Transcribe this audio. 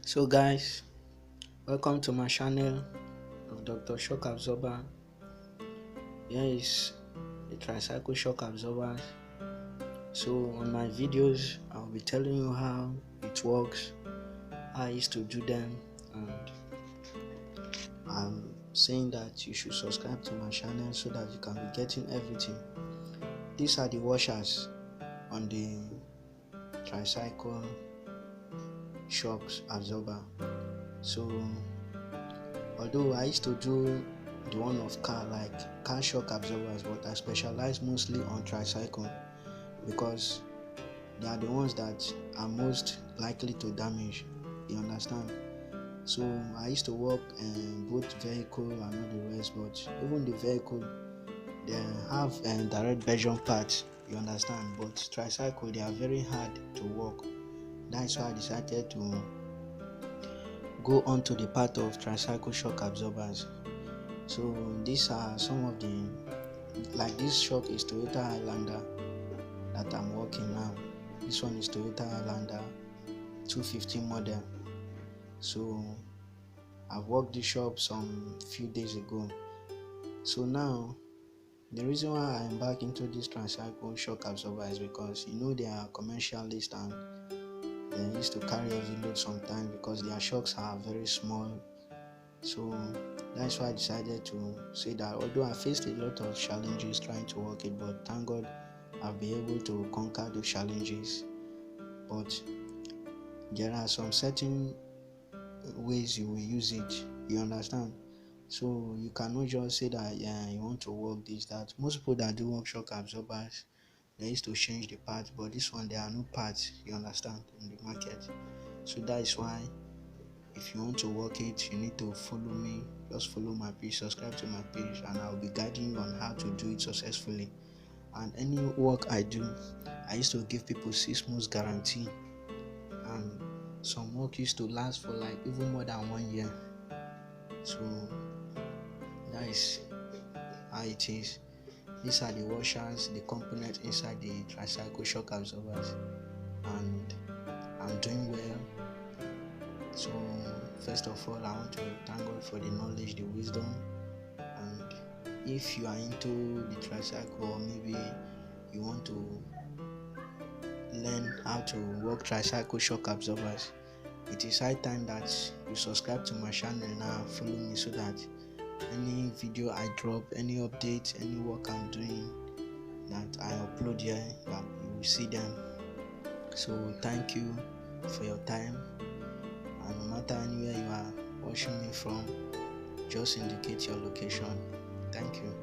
So guys, welcome to my channel of Dr. Shock Absorber. Here is the tricycle shock absorber. So on my videos, I'll be telling you how it works, how I used to do them, and I'm saying that you should subscribe to my channel so that you can be getting everything. These are the washers on the tricycle shocks absorber. So although I used to do the one of car shock absorbers, but I specialize mostly on tricycle because they are the ones that are most likely to damage. You understand? So I used to work in both vehicle and all the rest, but even the vehicle they have direct version parts. You understand? But tricycle they are very hard to work. That's why I decided to go on to the part of tricycle shock absorbers. So these are some of the, like this shock is Toyota Highlander that I'm working now. This one is Toyota Highlander 250 model. So I've worked this shop some few days ago. So now the reason why I embark into this tricycle shock absorber is because they are commercialist and they used to carry heavy load sometimes because their shocks are very small. So that's why I decided to say that although I faced a lot of challenges trying to work it, but thank God I've been able to conquer those challenges. But there are some certain ways you will use it, you understand? So you cannot just say that you want to work this, that. Most people that do work shock absorbers, they used to change the parts, but this one there are no parts, you understand, in the market. So that is why if you want to work it, you need to follow me. Just follow my page, subscribe to my page, and I'll be guiding you on how to do it successfully. And any work I do, I used to give people 6 months guarantee, and some work used to last for like even more than 1 year. So that is how it is. These are the washers, the components inside the tricycle shock absorbers, and I'm doing well. So first of all, I want to thank God for the knowledge, the wisdom, and if you are into the tricycle, or maybe you want to learn how to work tricycle shock absorbers, it is high time that you subscribe to my channel now, follow me, so that any video I drop, any update, any work I'm doing that I upload here, you will see them. So thank you for your time, and no matter anywhere you are watching me from, just indicate your location. Thank you.